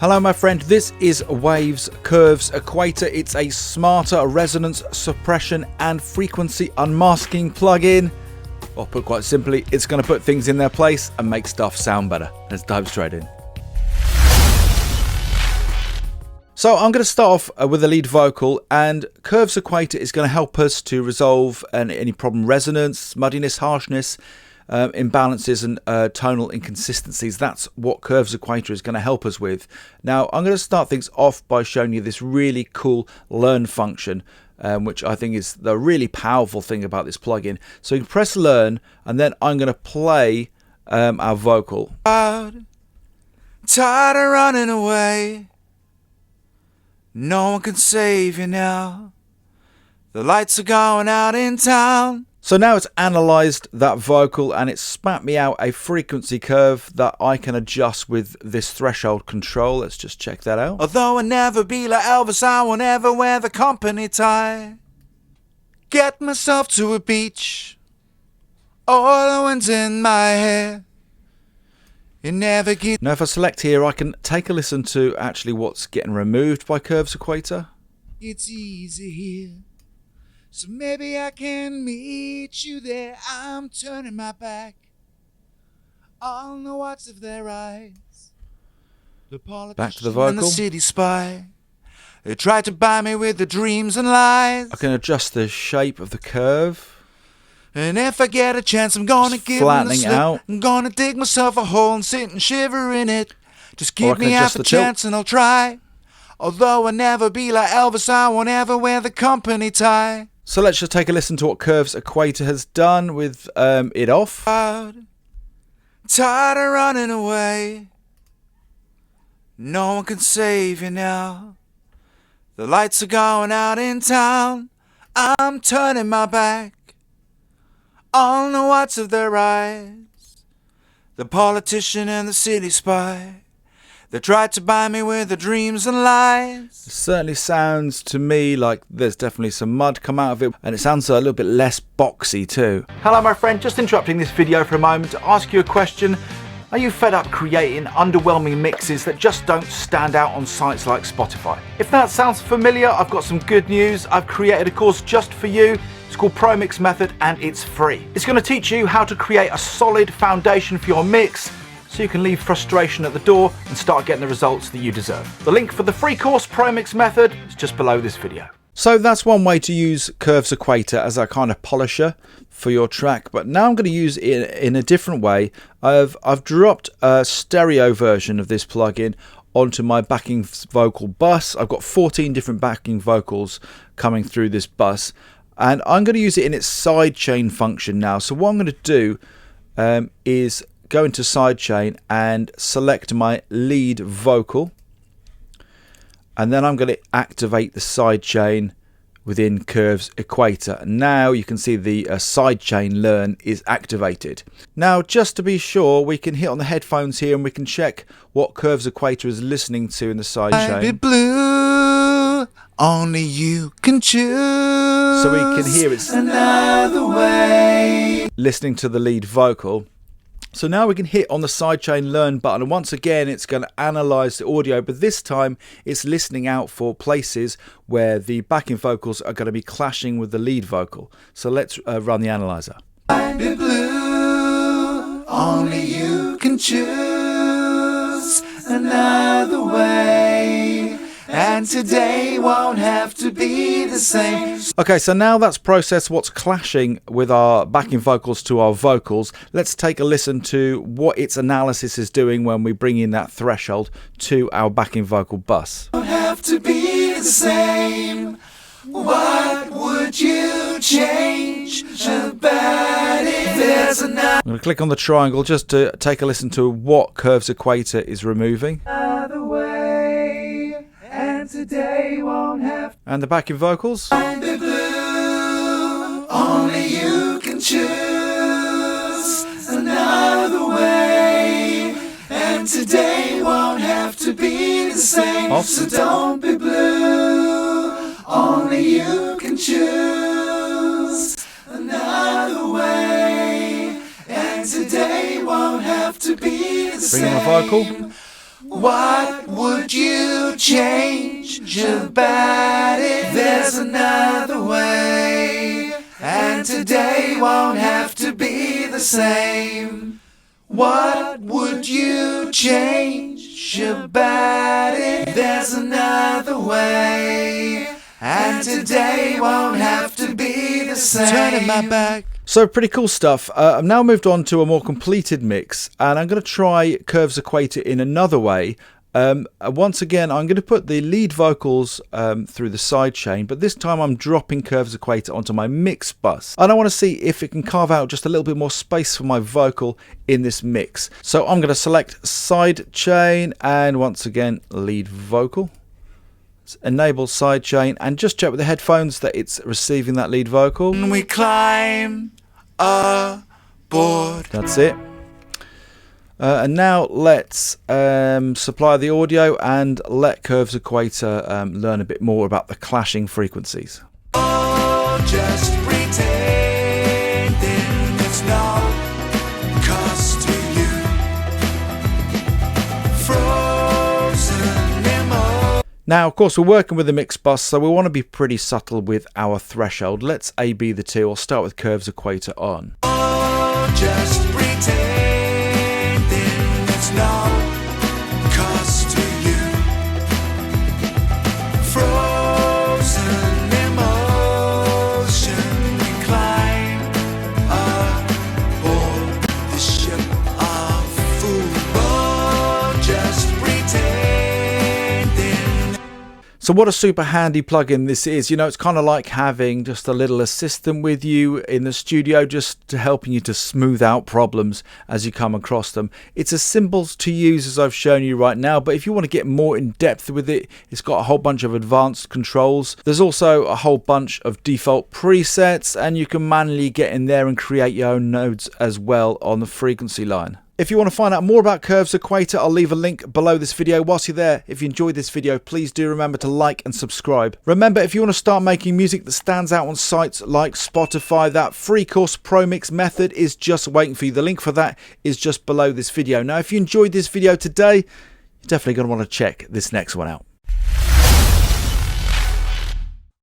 Hello my friend, this is Waves Curves Equator. It's a smarter resonance suppression and frequency unmasking plugin. Or put quite simply, it's going to put things in their place and make stuff sound better. Let's dive straight in. So I'm going to start off with the lead vocal, and Curves Equator is going to help us to resolve any problem resonance, muddiness, harshness, imbalances and tonal inconsistencies. That's what Curves Equator is going to help us with. Now I'm going to start things off by showing you this really cool learn function, which I think is the really powerful thing about this plugin. So you can press learn, and then I'm going to play our vocal. Tired of running away, no one can save you now, the lights are going out in town. So now it's analysed that vocal and it's spat me out a frequency curve that I can adjust with this threshold control. Let's just check that out. Although I never be like Elvis, I won't ever wear the company tie. Get myself to a beach, all the wind's in my hair. You never get... Now if I select here, I can take a listen to actually what's getting removed by Curves Equator. It's easy here, so maybe I can meet you there. I'm turning my back on the whites of their eyes. The back to the vocal. And the city spy, they tried to buy me with the dreams and lies. I can adjust the shape of the curve. And if I get a chance, I'm gonna give them the slip. Out. I'm gonna dig myself a hole and sit and shiver in it. Just give me half a chance and I'll try. Although I never be like Elvis, I won't ever wear the company tie. So let's just take a listen to what Curves Equator has done with it off. Tired of running away, no one can save you now, the lights are going out in town. I'm turning my back on the whites of their eyes. The politician and the city spy, they tried to buy me with the dreams and lies. It certainly sounds to me like there's definitely some mud come out of it, and it sounds a little bit less boxy too. Hello my friend, just interrupting this video for a moment to ask you a question. Are you fed up creating underwhelming mixes that just don't stand out on sites like Spotify? If that sounds familiar, I've got some good news. I've created a course just for you. It's called Pro Mix Method and it's free. It's going to teach you how to create a solid foundation for your mix, so you can leave frustration at the door and start getting the results that you deserve. The link for the free course Pro Mix Method is just below this video. So that's one way to use Curves Equator as a kind of polisher for your track, but now I'm going to use it in a different way. I've dropped a stereo version of this plugin onto my backing vocal bus. I've got 14 different backing vocals coming through this bus, and I'm going to use it in its sidechain function now. So what I'm going to do is go into Sidechain and select my lead vocal, and then I'm going to activate the sidechain within Curves Equator. Now you can see the sidechain learn is activated. Now just to be sure, we can hit on the headphones here and we can check what Curves Equator is listening to in the sidechain. Blue, only you can choose. So we can hear it's another way, listening to the lead vocal. So now we can hit on the sidechain learn button, and once again it's going to analyze the audio, but this time it's listening out for places where the backing vocals are going to be clashing with the lead vocal. So let's run the analyzer. Blue, only you can choose another way, and today won't have to be the same. Okay, so now that's processed what's clashing with our backing vocals to our vocals. Let's take a listen to what its analysis is doing when we bring in that threshold to our backing vocal bus. Won't have to be the same. What would you change about it? There's another... I'm going to click on the triangle just to take a listen to what Curves Equator is removing. Another way, and today won't have... And the backing vocals. Blue, only you can choose another way, and today won't have to be the same. Off. So don't be blue, only you can choose another way, and today won't have to be the same. Bring in the vocal. What would you change about it? There's another way, and today won't have to be the same. What would you change about it? There's another way, and today won't have to be the same. Turning my back. So pretty cool stuff. I've now moved on to a more completed mix, and I'm going to try Curves Equator in another way. Once again, I'm going to put the lead vocals through the sidechain, but this time I'm dropping Curves Equator onto my mix bus. And I want to see if it can carve out just a little bit more space for my vocal in this mix. So I'm going to select sidechain and once again lead vocal. Enable sidechain and just check with the headphones that it's receiving that lead vocal. We climb aboard. That's it. And now let's supply the audio and let Curves Equator learn a bit more about the clashing frequencies. Oh, just pretending it's no cost to you. Frozen emo. Now, of course, we're working with a mix bus, so we want to be pretty subtle with our threshold. Let's A-B the two. I'll start with Curves Equator on. Oh, just pretending it's no cost to you. Frozen emotion, we climb aboard the ship of football. Just pretending. So what a super handy plugin this is. You know, it's kind of like having just a little assistant with you in the studio, just helping you to smooth out problems as you come across them. It's as simple to use as I've shown you right now, but if you want to get more in depth with it, it's got a whole bunch of advanced controls. There's also a whole bunch of default presets, and you can manually get in there and create your own nodes as well on the frequency line. If you want to find out more about Curves Equator, I'll leave a link below this video. Whilst you're there, if you enjoyed this video, please do remember to like and subscribe. Remember, if you want to start making music that stands out on sites like Spotify, that free course Pro Mix method is just waiting for you. The link for that is just below this video. Now, if you enjoyed this video today, you're definitely going to want to check this next one out.